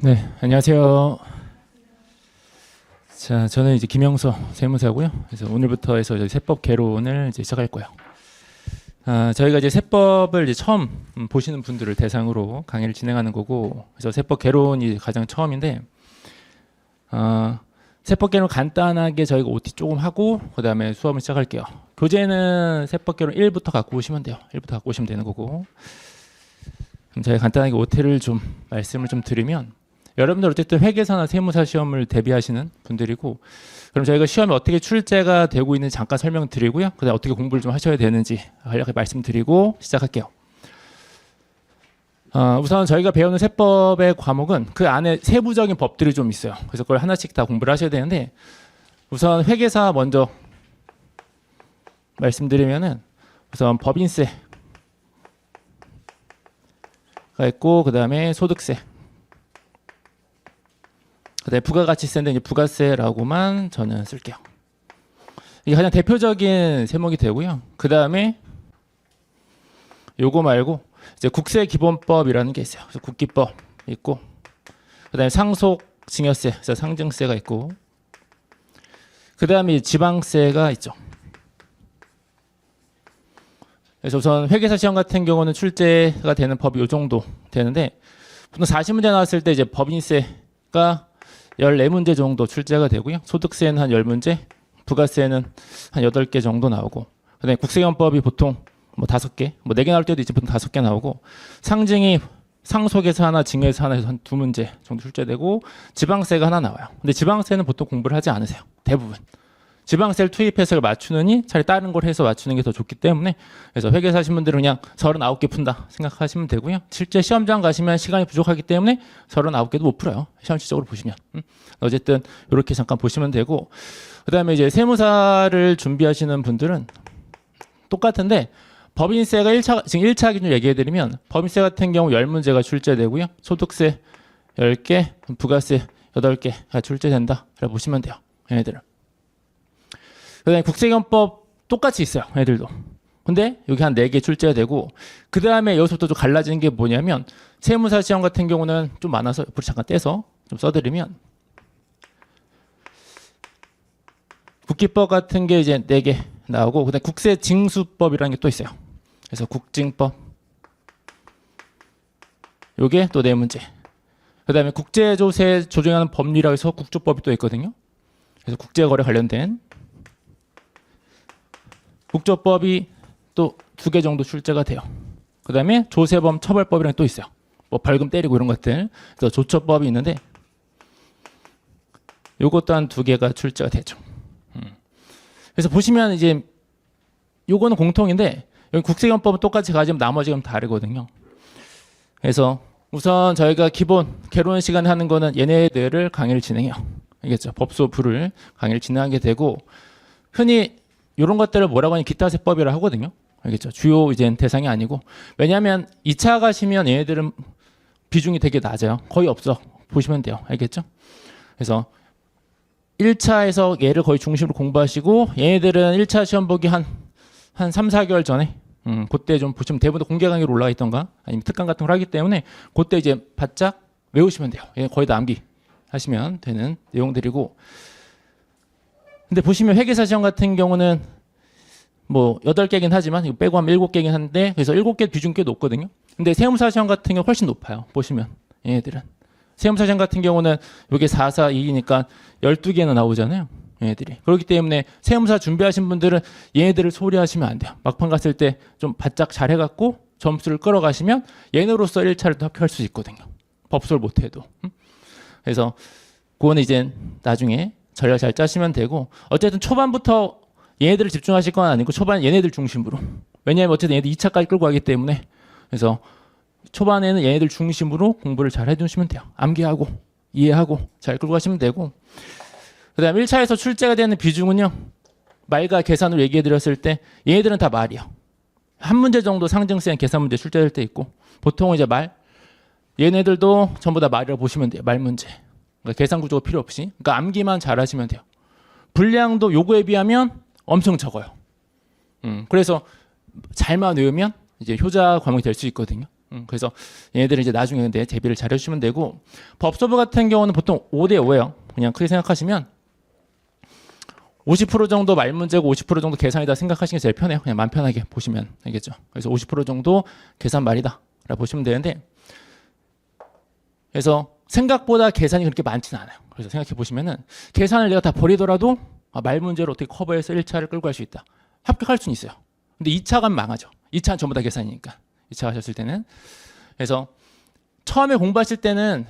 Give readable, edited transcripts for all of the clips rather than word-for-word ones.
네, 안녕하세요. 자, 저는 이제 김영서 세무사고요. 그래서 오늘부터 해서 저희 세법 개론을 이제 시작할 거예요. 저희가 이제 세법을 이제 처음 보시는 분들을 대상으로 강의를 진행하는 거고, 그래서 세법 개론이 가장 처음인데, 세법 개론 간단하게 저희가 OT 조금 하고, 그 다음에 수업을 시작할게요. 교재는 세법 개론 1부터 갖고 오시면 돼요. 1부터 갖고 오시면 되는 거고. 그럼 저희가 간단하게 OT를 좀 말씀을 좀 드리면, 여러분들 어쨌든 회계사나 세무사 시험을 대비하시는 분들이고, 그럼 저희가 시험에 어떻게 출제가 되고 있는지 잠깐 설명드리고요. 그다음 어떻게 공부를 좀 하셔야 되는지 간략하게 말씀드리고 시작할게요. 우선 저희가 배우는 세법의 과목은 그 안에 세부적인 법들이 좀 있어요. 그래서 그걸 하나씩 다 공부를 하셔야 되는데, 우선 회계사 먼저 말씀드리면은 우선 법인세가 있고, 그 다음에 소득세, 그다음에 부가가치세인데 이제 부가세라고만 저는 쓸게요. 이게 가장 대표적인 세목이 되고요. 그 다음에 요거 말고 이제 국세기본법이라는 게 있어요. 그래서 국기법 있고, 그 다음에 상속증여세, 그래서 상증세가 있고, 그 다음에 지방세가 있죠. 그래서 우선 회계사 시험 같은 경우는 출제가 되는 법이 요 정도 되는데, 보통 40문제 나왔을 때 이제 법인세가 14문제 정도 출제가 되고요. 소득세는 한 10문제, 부가세는 한 8개 정도 나오고, 그다음에 국세기본법이 보통 뭐 5개, 뭐 4개 나올 때도 있지, 보통 5개 나오고, 상증이 상속에서 하나, 증여에서 하나 해서 한 2문제 정도 출제되고, 지방세가 하나 나와요. 근데 지방세는 보통 공부를 하지 않으세요. 대부분. 지방세를 투입해서 맞추느니 차라리 다른 걸 해서 맞추는 게 더 좋기 때문에, 그래서 회계사 하신 분들은 그냥 39개 푼다 생각하시면 되고요. 실제 시험장 가시면 시간이 부족하기 때문에 39개도 못 풀어요. 현실적으로 보시면. 어쨌든 이렇게 잠깐 보시면 되고, 그 다음에 이제 세무사를 준비하시는 분들은 똑같은데, 법인세가 1차, 지금 1차 기준 얘기해드리면, 법인세 같은 경우 10문제가 출제되고요. 소득세 10개, 부가세 8개가 출제된다. 라고 보시면 돼요. 얘네들은. 그다음에 국세기본법 똑같이 있어요. 애들도. 근데 여기 한 4개 출제가 되고, 그 다음에 여기서부터 좀 갈라지는 게 뭐냐면, 세무사 시험 같은 경우는 좀 많아서 옆으로 잠깐 떼서 좀 써드리면, 국기법 같은 게 이제 4개 나오고, 그다음에 국세징수법이라는 게 또 있어요. 그래서 국징법, 요게 또 4문제. 그다음에 국제조세 조정하는 법리라고 해서 국조법이 또 있거든요. 그래서 국제거래 관련된 국조법이 또 2개 정도 출제가 돼요. 그 다음에 조세범 처벌법이랑 또 있어요. 뭐 벌금 때리고 이런 것들. 그래서 조처법이 있는데, 요것 또한 2개가 출제가 되죠. 그래서 보시면 이제 요거는 공통인데, 여기 국세기본법은 똑같이 가지만 나머지는 다르거든요. 그래서 우선 저희가 기본 개론 시간에 하는 거는 얘네들을 강의를 진행해요. 알겠죠? 법소부를 강의를 진행하게 되고, 흔히 이런 것들을 뭐라고 하니 기타 세법이라 하거든요. 알겠죠? 주요 이제 대상이 아니고, 왜냐하면 2차 가시면 얘네들은 비중이 되게 낮아요. 거의 없어. 보시면 돼요. 알겠죠? 그래서 1차에서 얘를 거의 중심으로 공부하시고, 얘네들은 1차 시험 보기 한 3, 4개월 전에, 그때 좀 보시면 대부분 공개 강의로 올라가 있던가, 아니면 특강 같은 걸 하기 때문에, 그때 이제 바짝 외우시면 돼요. 얘 거의 다 암기 하시면 되는 내용들이고, 근데 보시면 회계사 시험 같은 경우는 뭐 8개긴 하지만 이거 빼고 하면 7개긴 한데, 그래서 7개 비중 꽤 높거든요. 근데 세무사 시험 같은 경우 훨씬 높아요. 보시면 얘네들은 세무사 시험 같은 경우는 이게 4, 4, 2니까 12개나 나오잖아요. 얘네들이. 그렇기 때문에 세무사 준비하신 분들은 얘네들을 소홀히하시면 안 돼요. 막판 갔을 때 좀 바짝 잘 해갖고 점수를 끌어가시면 얘네로서 1차를 또 합격할 수 있거든요. 법소를 못해도. 그래서 그거는 이제 나중에 전략 잘 짜시면 되고, 어쨌든 초반부터 얘네들을 집중하실 건 아니고 초반 얘네들 중심으로. 왜냐하면 어쨌든 얘네들 2차까지 끌고 가기 때문에, 그래서 초반에는 얘네들 중심으로 공부를 잘 해주시면 돼요. 암기하고 이해하고 잘 끌고 가시면 되고, 그 다음 1차에서 출제가 되는 비중은요, 말과 계산으로 얘기해 드렸을 때 얘네들은 다 말이요. 한 문제 정도 상증세 계산 문제 출제될 때 있고, 보통은 이제 말, 얘네들도 전부 다 말이라고 보시면 돼요. 말 문제. 그러니까 계산 구조가 필요 없이, 그러니까 암기만 잘 하시면 돼요. 분량도 요거에 비하면 엄청 적어요. 그래서 잘만 외우면 이제 효자 과목이 될 수 있거든요. 그래서 얘네들은 이제 나중에 근데 대비를 잘 해주시면 되고, 법소부 같은 경우는 보통 5대 5예요. 그냥 크게 생각하시면 50% 정도 말 문제고 50% 정도 계산이다 생각하시는 게 제일 편해요. 그냥 마음 편하게 보시면 알겠죠. 그래서 50% 정도 계산 말이다 라고 보시면 되는데, 그래서 생각보다 계산이 그렇게 많지는 않아요. 그래서 생각해 보시면은 계산을 내가 다 버리더라도 말 문제로 어떻게 커버해서 1차를 끌고 갈 수 있다. 합격할 수는 있어요. 근데 2차 가면 망하죠. 2차는 전부 다 계산이니까. 2차 하셨을 때는. 그래서 처음에 공부하실 때는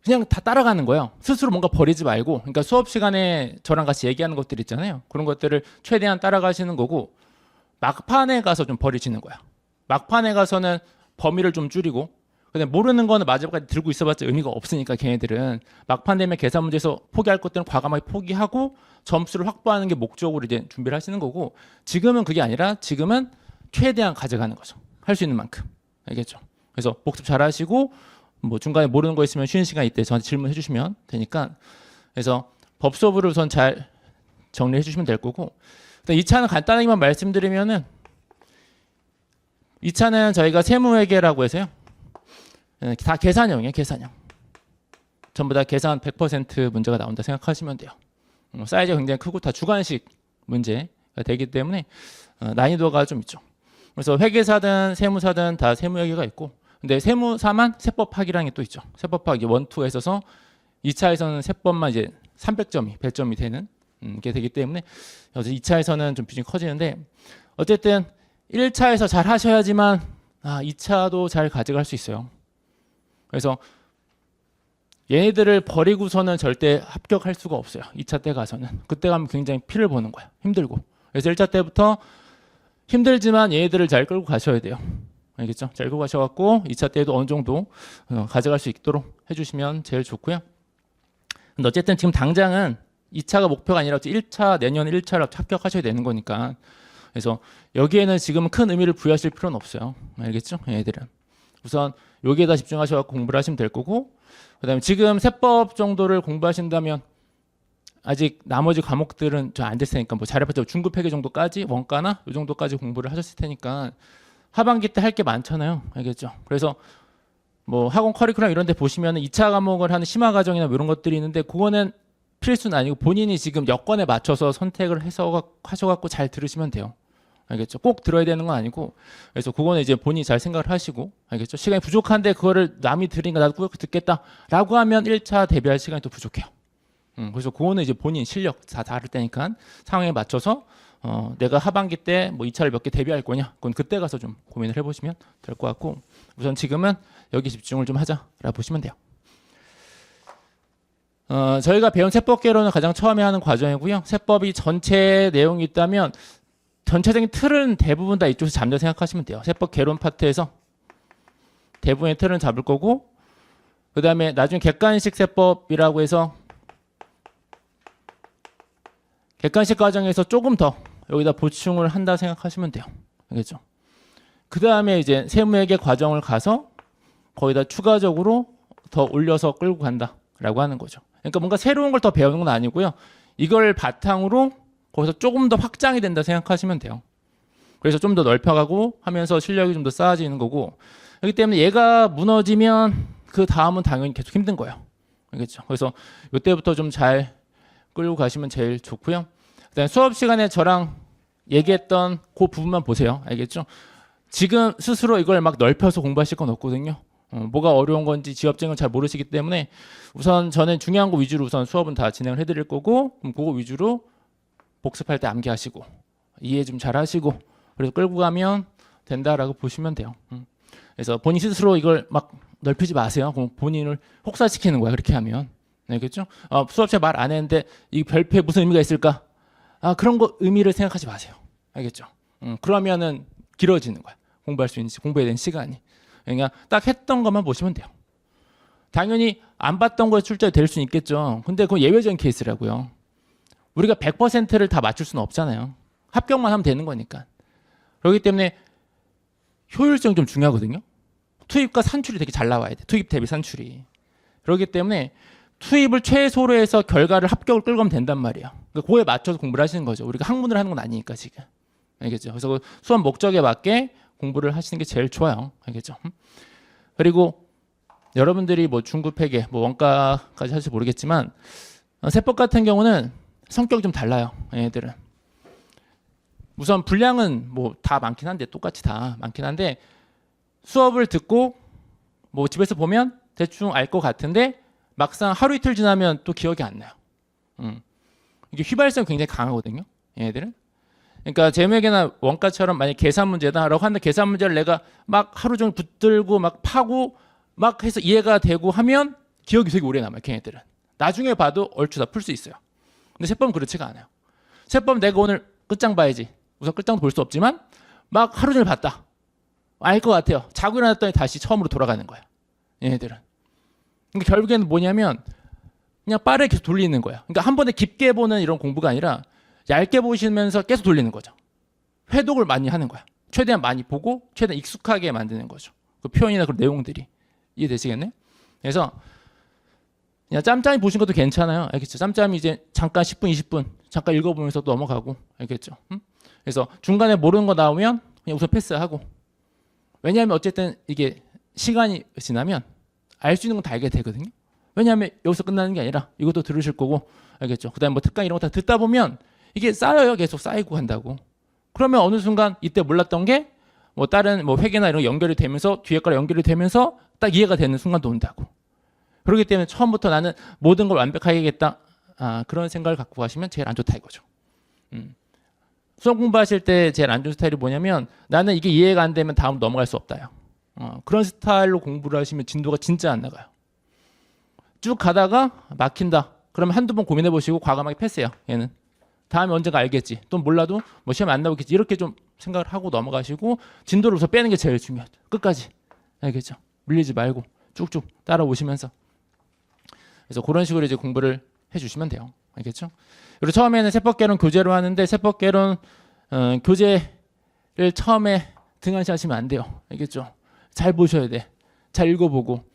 그냥 다 따라가는 거예요. 스스로 뭔가 버리지 말고. 그러니까 수업 시간에 저랑 같이 얘기하는 것들 있잖아요. 그런 것들을 최대한 따라가시는 거고, 막판에 가서 좀 버리시는 거야. 막판에 가서는 범위를 좀 줄이고, 그다음에 모르는 거는 마지막까지 들고 있어봤자 의미가 없으니까 걔네들은 막판 되면 계산 문제에서 포기할 것들은 과감하게 포기하고 점수를 확보하는 게 목적으로 이제 준비를 하시는 거고, 지금은 그게 아니라 지금은 최대한 가져가는 거죠. 할 수 있는 만큼. 알겠죠? 그래서 복습 잘 하시고, 뭐 중간에 모르는 거 있으면 쉬는 시간 이때 저한테 질문해 주시면 되니까, 그래서 법수업으로 우선 잘 정리해 주시면 될 거고, 2차는 간단하게만 말씀드리면은, 2차는 저희가 세무회계라고 해서요, 다 계산형이에요. 계산형. 전부 다 계산 100% 문제가 나온다 생각하시면 돼요. 사이즈가 굉장히 크고 다 주관식 문제가 되기 때문에 난이도가 좀 있죠. 그래서 회계사든 세무사든 다 세무회계가 있고, 근데 세무사만 세법학이라는 게 또 있죠. 세법학 1, 2가 있어서 2차에서는 세법만 이제 300점이 100점이 되는 게 되기 때문에, 그래서 2차에서는 좀 비중이 커지는데, 어쨌든 1차에서 잘 하셔야지만 2차도 잘 가져갈 수 있어요. 그래서 얘네들을 버리고서는 절대 합격할 수가 없어요. 2차 때 가서는. 그때 가면 굉장히 피를 보는 거야. 힘들고. 그래서 1차 때부터 힘들지만 얘네들을 잘 끌고 가셔야 돼요. 알겠죠? 잘 끌고 가셔갖고 2차 때도 어느 정도 가져갈 수 있도록 해주시면 제일 좋고요. 근데 어쨌든 지금 당장은 2차가 목표가 아니라 1차, 내년 1차로 합격하셔야 되는 거니까. 그래서 여기에는 지금 큰 의미를 부여하실 필요는 없어요. 알겠죠? 얘네들은. 우선 여기에다 집중하셔서 공부를 하시면 될 거고, 그다음에 지금 세법 정도를 공부하신다면 아직 나머지 과목들은 좀 안 됐으니까, 뭐 자료파트 중급 회계 정도까지, 원가나 이 정도까지 공부를 하셨을 테니까 하반기 때 할 게 많잖아요. 알겠죠? 그래서 뭐 학원 커리큘럼 이런 데 보시면 2차 과목을 하는 심화 과정이나 뭐 이런 것들이 있는데, 그거는 필수는 아니고 본인이 지금 여건에 맞춰서 선택을 해서 하셔갖고 잘 들으시면 돼요. 알겠죠? 꼭 들어야 되는 건 아니고, 그래서 그거는 이제 본인이 잘 생각을 하시고, 알겠죠? 시간이 부족한데 그거를 남이 들으니까 나도 꼭 듣겠다라고 하면 1차 대비할 시간이 또 부족해요. 그래서 그거는 이제 본인 실력 다 다를 때니까 상황에 맞춰서 내가 하반기 때 뭐 2차를 몇 개 대비할 거냐, 그건 그때 가서 좀 고민을 해보시면 될 것 같고, 우선 지금은 여기 집중을 좀 하자라고 보시면 돼요. 저희가 배운 세법개론은 가장 처음에 하는 과정이고요. 세법이 전체 내용이 있다면 전체적인 틀은 대부분 다 이쪽에서 잡는다 생각하시면 돼요. 세법 개론 파트에서 대부분의 틀은 잡을 거고, 그 다음에 나중에 객관식 세법이라고 해서 객관식 과정에서 조금 더 여기다 보충을 한다 생각하시면 돼요. 알겠죠? 그 다음에 이제 세무회계 과정을 가서 거기다 추가적으로 더 올려서 끌고 간다라고 하는 거죠. 그러니까 뭔가 새로운 걸 더 배우는 건 아니고요. 이걸 바탕으로 거기서 조금 더 확장이 된다 생각하시면 돼요. 그래서 좀 더 넓혀가고 하면서 실력이 좀 더 쌓아지는 거고, 그렇기 때문에 얘가 무너지면 그 다음은 당연히 계속 힘든 거예요. 알겠죠? 그래서 이때부터 좀 잘 끌고 가시면 제일 좋고요. 그다음에 수업 시간에 저랑 얘기했던 그 부분만 보세요. 알겠죠? 지금 스스로 이걸 막 넓혀서 공부하실 건 없거든요. 뭐가 어려운 건지 지엽적인 걸 잘 모르시기 때문에 우선 저는 중요한 거 위주로 우선 수업은 다 진행을 해드릴 거고, 그럼 그거 위주로 복습할 때 암기하시고 이해 좀 잘 하시고, 그래서 끌고 가면 된다라고 보시면 돼요. 그래서 본인 스스로 이걸 막 넓히지 마세요. 그럼 본인을 혹사시키는 거야, 그렇게 하면. 알겠죠? 수업 시간에 말 안 했는데 이 별표에 무슨 의미가 있을까? 그런 거 의미를 생각하지 마세요. 알겠죠? 그러면은 길어지는 거야. 공부할 수 있는, 공부해야 되는 시간이. 그러니까 딱 했던 것만 보시면 돼요. 당연히 안 봤던 거에 출제가 될 수는 있겠죠. 근데 그건 예외적인 케이스라고요. 우리가 100%를 다 맞출 수는 없잖아요. 합격만 하면 되는 거니까. 그렇기 때문에 효율성이 좀 중요하거든요. 투입과 산출이 되게 잘 나와야 돼. 투입 대비 산출이. 그렇기 때문에 투입을 최소로 해서 결과를 합격을 끌고 가면 된단 말이에요. 그러니까 그거에 맞춰서 공부를 하시는 거죠. 우리가 학문을 하는 건 아니니까 지금. 알겠죠? 그래서 수업 목적에 맞게 공부를 하시는 게 제일 좋아요. 알겠죠? 그리고 여러분들이 뭐 중급 회계, 뭐 원가까지 할지 모르겠지만 세법 같은 경우는 성격이 좀 달라요. 얘네들은. 우선 분량은 뭐 다 많긴 한데 똑같이 다 많긴 한데 수업을 듣고 뭐 집에서 보면 대충 알 것 같은데 막상 하루 이틀 지나면 또 기억이 안 나요. 이게 휘발성이 굉장히 강하거든요. 얘네들은. 그러니까 재무회계나 원가처럼 만약 계산 문제다라고 하는데 계산 문제를 내가 막 하루 종일 붙들고 막 파고 막 해서 이해가 되고 하면 기억이 되게 오래 남아요. 걔네들은. 나중에 봐도 얼추 다 풀 수 있어요. 근데 세법은 그렇지가 않아요. 세법은 내가 오늘 끝장 봐야지. 우선 끝장도 볼 수 없지만 막 하루 종일 봤다. 알 것 같아요. 자고 일어났더니 다시 처음으로 돌아가는 거야. 얘네들은. 그러니까 결국에는 뭐냐면 그냥 빠르게 계속 돌리는 거야. 그러니까 한 번에 깊게 보는 이런 공부가 아니라 얇게 보시면서 계속 돌리는 거죠. 회독을 많이 하는 거야. 최대한 많이 보고 최대한 익숙하게 만드는 거죠. 그 표현이나 그 내용들이. 이해되시겠네? 그래서 그냥 짬짬이 보신 것도 괜찮아요. 알겠죠? 짬짬이 이제 잠깐 10분, 20분 잠깐 읽어보면서 또 넘어가고. 알겠죠? 그래서 중간에 모르는 거 나오면 그냥 우선 패스하고. 왜냐하면 어쨌든 이게 시간이 지나면 알 수 있는 건 다 알게 되거든요. 왜냐하면 여기서 끝나는 게 아니라 이것도 들으실 거고. 알겠죠? 그 다음에 뭐 특강 이런 거 다 듣다 보면 이게 쌓여요. 계속 쌓이고 한다고. 그러면 어느 순간 이때 몰랐던 게 뭐 다른 뭐 회계나 이런 거 연결이 되면서 뒤에 거랑 연결이 되면서 딱 이해가 되는 순간도 온다고. 그렇기 때문에 처음부터 나는 모든 걸 완벽하게 하겠다. 그런 생각을 갖고 가시면 제일 안 좋다 이거죠. 수험 공부하실 때 제일 안 좋은 스타일이 뭐냐면 나는 이게 이해가 안 되면 다음 넘어갈 수 없다요. 그런 스타일로 공부를 하시면 진도가 진짜 안 나가요. 쭉 가다가 막힌다. 그러면 한두 번 고민해 보시고 과감하게 패스해요. 얘는. 다음에 언젠가 알겠지. 또 몰라도 뭐 시험에 안 나오겠지. 이렇게 좀 생각을 하고 넘어가시고 진도를 우선 빼는 게 제일 중요하죠. 끝까지. 알겠죠? 밀리지 말고 쭉쭉 따라오시면서. 그래서 그런 식으로 이제 공부를 해주시면 돼요. 알겠죠? 그리고 처음에는 세법개론 교재로 하는데 세법개론 교재를 처음에 등한시하시면 안 돼요. 알겠죠? 잘 보셔야 돼. 잘 읽어보고.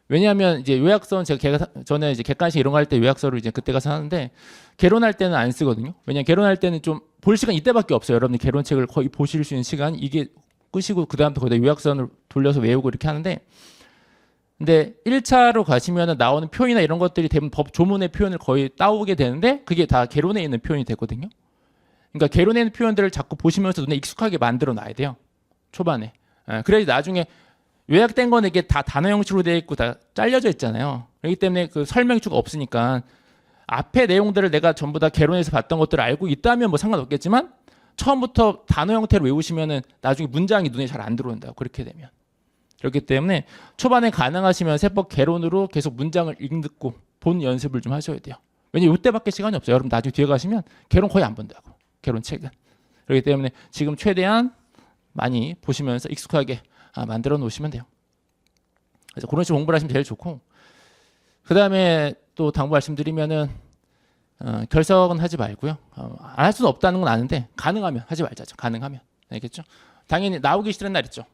왜냐하면 이제 요약서는 제가 전에 이제 객관식 이런 거 할 때 요약서를 이제 그때 가서 하는데 개론할 때는 안 쓰거든요. 왜냐하면 개론할 때는 좀 볼 시간 이때밖에 없어요. 여러분들 개론책을 거의 보실 수 있는 시간 이게 끝이고 그 다음부터 거기다 요약선을 돌려서 외우고 이렇게 하는데 근데 1차로 가시면 나오는 표현이나 이런 것들이 대부분 법 조문의 표현을 거의 따오게 되는데 그게 다 개론에 있는 표현이 되거든요. 그러니까 개론에 있는 표현들을 자꾸 보시면서 눈에 익숙하게 만들어 놔야 돼요. 초반에. 그래야지 나중에 요약된 거는 이게 다 단어 형식으로 되어 있고 다 잘려져 있잖아요. 그렇기 때문에 그 설명주가 없으니까 앞에 내용들을 내가 전부 다 개론에서 봤던 것들을 알고 있다면 뭐 상관없겠지만 처음부터 단어 형태로 외우시면은 나중에 문장이 눈에 잘 안 들어온다고 그렇게 되면. 그렇기 때문에 초반에 가능하시면 세법 개론으로 계속 문장을 읽고 본 연습을 좀 하셔야 돼요. 왜냐면 이때밖에 시간이 없어요. 여러분 나중에 뒤에 가시면 개론 거의 안 본다고. 개론 책은. 그렇기 때문에 지금 최대한 많이 보시면서 익숙하게 만들어 놓으시면 돼요. 그래서 그런 식으로 공부를 하시면 제일 좋고 그 다음에 또 당부 말씀드리면은 결석은 하지 말고요. 안 할 수는 없다는 건 아는데 가능하면 하지 말자죠. 가능하면. 알겠죠? 당연히 나오기 싫은 날 있죠.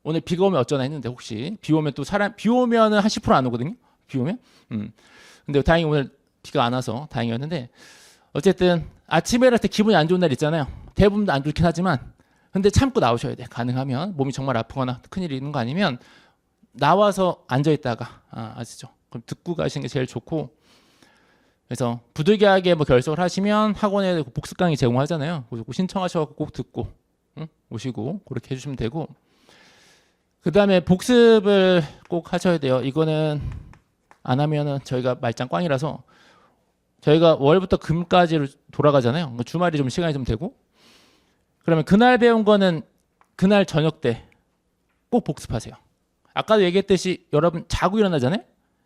오늘 비가 오면 어쩌나 했는데 혹시 비 오면 또 비 오면은 한 10% 안 오거든요. 비 오면. 근데 다행히 오늘 비가 안 와서 다행이었는데 어쨌든 아침에 일어날 때 기분이 안 좋은 날 있잖아요. 대부분 안 좋긴 하지만 근데 참고 나오셔야 돼. 가능하면 몸이 정말 아프거나 큰일이 있는 거 아니면 나와서 앉아 있다가 아시죠? 그럼 듣고 가시는 게 제일 좋고 그래서 부득이하게 뭐 결석을 하시면 학원에 복습 강의 제공하잖아요. 그래서 신청하셔서 꼭 듣고 오시고 그렇게 해주시면 되고 그 다음에 복습을 꼭 하셔야 돼요. 이거는 안 하면은 저희가 말짱 꽝이라서 저희가 월부터 금까지 돌아가잖아요. 주말이 좀 시간이 좀 되고 그러면 그날 배운 거는 그날 저녁 때 꼭 복습하세요. 아까도 얘기했듯이 여러분 자고 일어나잖아요.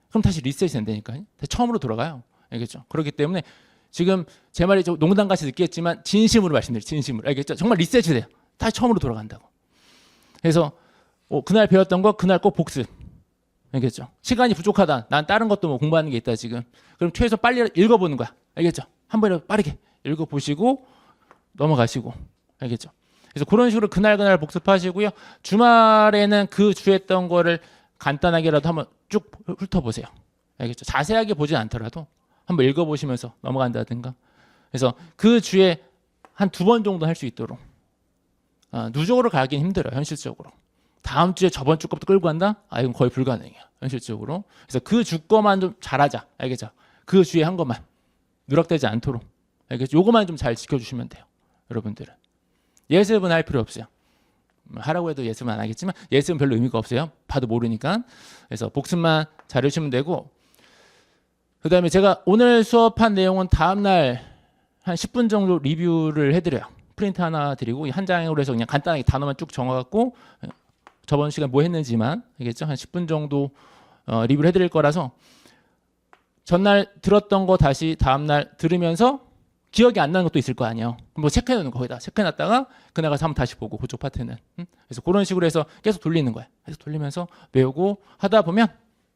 그럼 다시 리셋이 된다니까요. 다시 처음으로 돌아가요. 알겠죠? 그렇기 때문에 지금 제 말이 좀 농담같이 느끼겠지만 진심으로 말씀드려요. 진심으로. 알겠죠? 정말 리셋이 돼요. 다시 처음으로 돌아간다고. 그래서 그날 배웠던 거 그날 꼭 복습. 알겠죠? 시간이 부족하다. 난 다른 것도 뭐 공부하는 게 있다 지금. 그럼 최소 빨리 읽어보는 거야. 알겠죠? 한 번에 빠르게 읽어보시고 넘어가시고. 알겠죠? 그래서 그런 식으로 그날 복습하시고요. 주말에는 그 주 했던 거를 간단하게라도 한번 쭉 훑어보세요. 알겠죠? 자세하게 보진 않더라도 한번 읽어보시면서 넘어간다든가. 그래서 그 주에 한 2번 정도 할 수 있도록. 누적으로 가긴 힘들어요. 현실적으로. 다음 주에 저번 주 것부터 끌고 간다? 아, 이건 거의 불가능해요. 현실적으로. 그래서 그 주 거만 좀 잘하자. 알겠죠? 그 주에 한 것만. 누락되지 않도록. 알겠죠? 요거만 좀 잘 지켜주시면 돼요. 여러분들은. 예습은 할 필요 없어요. 하라고 해도 예습은 안 하겠지만 예습은 별로 의미가 없어요. 봐도 모르니까. 그래서 복습만 잘 해주시면 되고, 그 다음에 제가 오늘 수업한 내용은 다음날 한 10분 정도 리뷰를 해드려요. 프린트 하나 드리고 한 장으로 해서 그냥 간단하게 단어만 쭉 적어갖고 저번 시간 뭐 했는지만, 알겠죠? 한 10분 정도 리뷰를 해드릴 거라서 전날 들었던 거 다시 다음날 들으면서 기억이 안 나는 것도 있을 거 아니에요. 뭐 체크해놓는 거 거기다 체크해놨다가 그날 가서 한번 다시 보고 그쪽 파트는. 그래서 그런 식으로 해서 계속 돌리는 거예요. 계속 돌리면서 외우고 하다 보면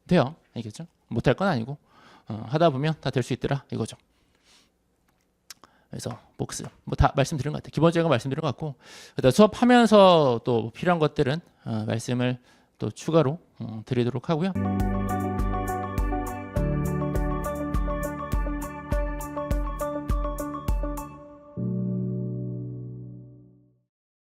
돼요. 알겠죠? 못할 건 아니고 하다 보면 다 될 수 있더라 이거죠. 그래서 복습 뭐 다 말씀드린 것 같아요. 기본적인 거 말씀드린 것 같고, 그다음 수업하면서 또 필요한 것들은 말씀을 또 추가로 드리도록 하고요.